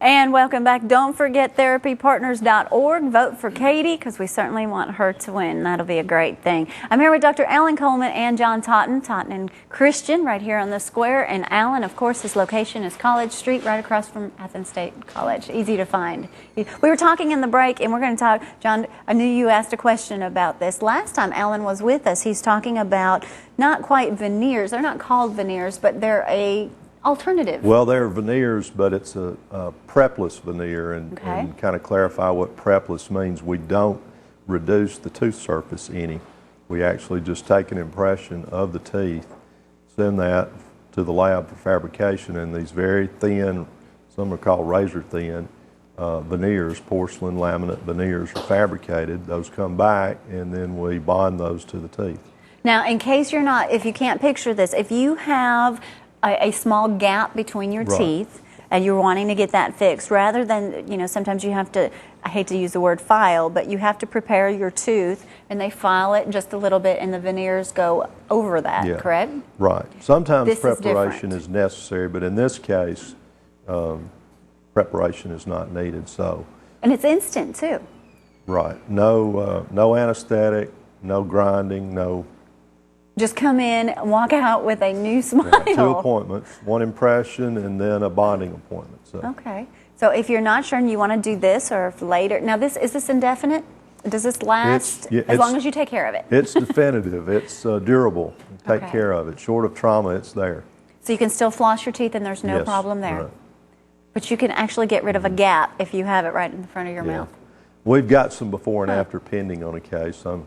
And welcome back. Don't forget therapypartners.org. Vote for Katie because we certainly want her to win. That'll be a great thing. I'm here with Dr. Alan Coleman and John Totten, Totten and Christian, right here on the square. And Alan, of course, his location is College Street, right across from Athens State College. Easy to find. We were talking in the break, and we're going to talk. John, I knew you asked a question about this. Last time Alan was with us, he's talking about not quite veneers. They're not called veneers, but they're a alternative. Well, they're veneers, but it's a prepless veneer, and kind of clarify what prepless means. We don't reduce the tooth surface any. We actually just take an impression of the teeth, send that to the lab for fabrication, and these very thin, some are called razor thin, veneers, porcelain laminate veneers are fabricated. Those come back, and then we bond those to the teeth. Now, in case you're not, if you can't picture this, if you have a small gap between your teeth and you're wanting to get that fixed, rather than, you know, sometimes you have to, I hate to use the word file, but you have to prepare your tooth and they file it just a little bit and the veneers go over that, correct? Right. Sometimes preparation is necessary, but in this case, preparation is not needed. So. And it's instant too. Right. No, no anesthetic, no grinding, no. Just come in, walk out with a new smile. Yeah, 2 appointments, 1 impression, and then a bonding appointment. So. Okay. So if you're not sure and you want to do this, or if later, now is this indefinite? Does this last as long as you take care of it? It's definitive. It's durable. Take care of it. Short of trauma, it's there. So you can still floss your teeth and there's no problem there. Right. But you can actually get rid of a gap if you have it right in the front of your mouth. We've got some before and after pending on a case. I'm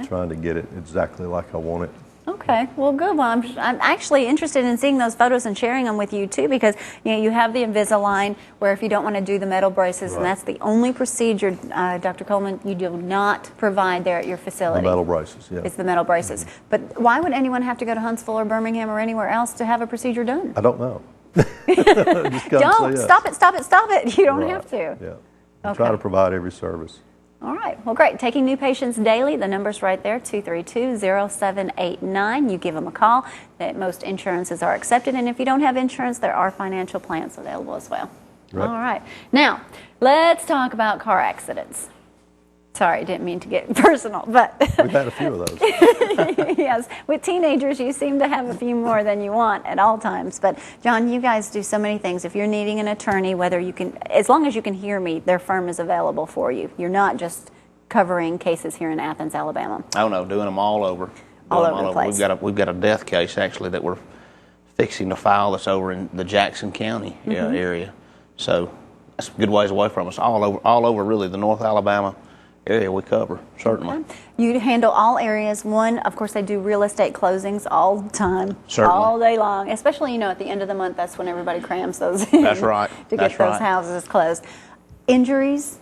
trying to get it exactly like I want it. Okay, well, good. Well, I'm actually interested in seeing those photos and sharing them with you too, because you know you have the Invisalign, where if you don't want to do the metal braces, and that's the only procedure, Dr. Coleman, you do not provide there at your facility. The metal braces, It's the metal braces. But why would anyone have to go to Huntsville or Birmingham or anywhere else to have a procedure done? I don't know. Don't stop it! Stop it! Stop it! You don't have to. Yeah. Try to provide every service. All right. Well, great. Taking new patients daily. The number's right there, 232-0789. You give them a call. Most insurances are accepted. And if you don't have insurance, there are financial plans available as well. Right. All right. Now, let's talk about car accidents. Sorry, didn't mean to get personal, but we've had a few of those. Yes, with teenagers, you seem to have a few more than you want at all times. But John, you guys do so many things. If you're needing an attorney, whether you can, as long as you can hear me, their firm is available for you. You're not just covering cases here in Athens, Alabama. Oh no, doing them all over. All over the place. We've got a death case actually that we're fixing to file that's over in the Jackson County area. So that's a good ways away from us. All over really the North Alabama area we cover, certainly. Okay. You handle all areas. One, of course, they do real estate closings all the time, all day long, especially, you know, at the end of the month, that's when everybody crams those in. That's right. To get those houses closed. Injuries,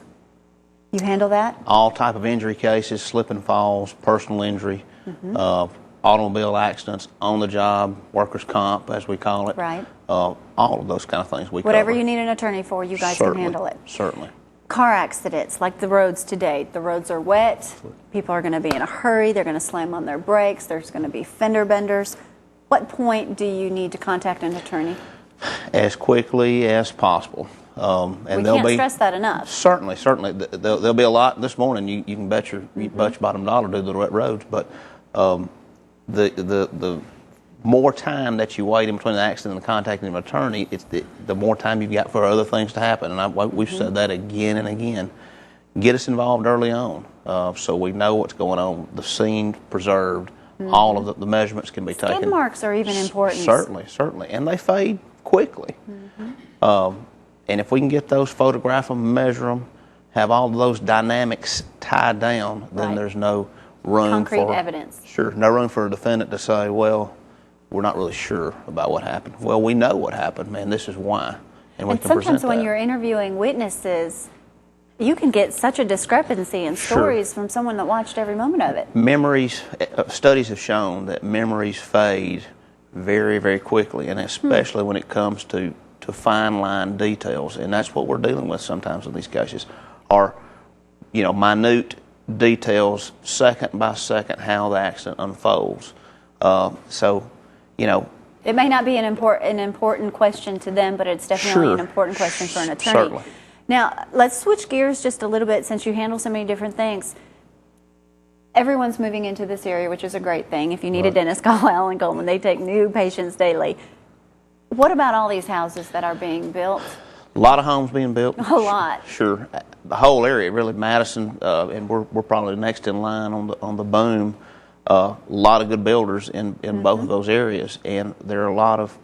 you handle that? All type of injury cases, slip and falls, personal injury, automobile accidents, on the job, workers' comp, as we call it. Right. All of those kind of things we Whatever cover. you need an attorney for, you guys can handle it. Certainly. Car accidents, like the roads today. The roads are wet. People are going to be in a hurry. They're going to slam on their brakes. There's going to be fender benders. What point do you need to contact an attorney? As quickly as possible. And we can't stress that enough. Certainly. There'll be a lot this morning. You can bet your bottom dollar to the roads, but the more time that you wait in between the accident and contacting an attorney, it's the more time you've got for other things to happen. And we've said that again and again. Get us involved early on so we know what's going on. The scene preserved. All of the measurements can be taken. Skid marks are even important. Certainly. And they fade quickly. And if we can get those, photograph them, measure them, have all of those dynamics tied down, then there's no room concrete evidence. Sure. No room for a defendant to say, well, we're not really sure about what happened. Well, we know what happened, man. This is why. And we can sometimes present when that. you're interviewing witnesses, you can get such a discrepancy in stories from someone that watched every moment of it. Memories, studies have shown that memories fade very, very quickly, and especially when it comes to fine line details. And that's what we're dealing with sometimes in these cases, are, you know, minute details, second by second, how the accident unfolds. So, you know, It may not be an important question to them, but it's definitely Sure. an important question for an attorney. Certainly. Now, let's switch gears just a little bit since you handle so many different things. Everyone's moving into this area, which is a great thing. If you need a dentist, call Alan Coleman. They take new patients daily. What about all these houses that are being built? A lot of homes being built. A lot. Sure. The whole area, really, Madison, and we're probably next in line on the boom. A lot of good builders in both of those areas, and there are a lot of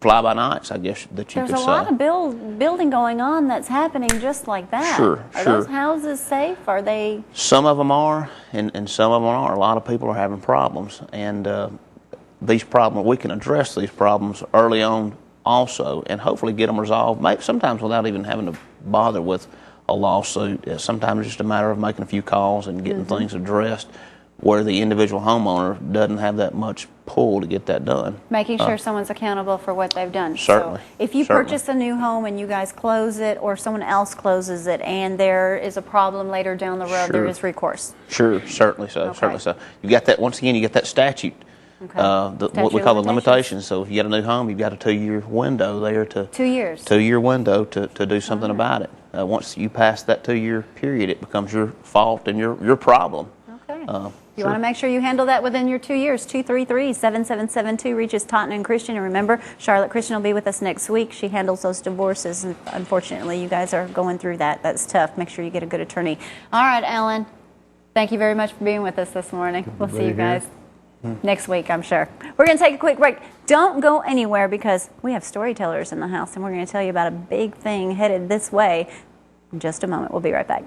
fly-by-nights, I guess, that you There's could a say. lot of building going on that's happening just like that. Sure, Are sure. those houses safe? Are they? Some of them are, and some of them aren't. A lot of people are having problems, and these problems, we can address these problems early on also, and hopefully get them resolved, maybe sometimes without even having to bother with a lawsuit. Sometimes it's just a matter of making a few calls and getting things addressed where the individual homeowner doesn't have that much pull to get that done. Making sure someone's accountable for what they've done. Certainly. So if you Certainly. purchase a new home and you guys close it, or someone else closes it, and there is a problem later down the road, there Sure. is recourse. Sure, certainly so. Okay. Certainly so. You got that, once again, you got that statute. Okay. What we Statute call of the limitations. So if you got a new home, you've got a 2-year window there to 2 years. 2-year window to do something about it. Once you pass that 2-year period, it becomes your fault and your problem. Okay. You Sure. want to make sure you handle that within your 2 years. 233-7772 reaches Totten and Christian. And remember, Charlotte Christian will be with us next week. She handles those divorces. And unfortunately, you guys are going through that. That's tough. Make sure you get a good attorney. All right, Alan. Thank you very much for being with us this morning. We'll see you guys next week, I'm sure. We're going to take a quick break. Don't go anywhere because we have storytellers in the house, and we're going to tell you about a big thing headed this way in just a moment. We'll be right back.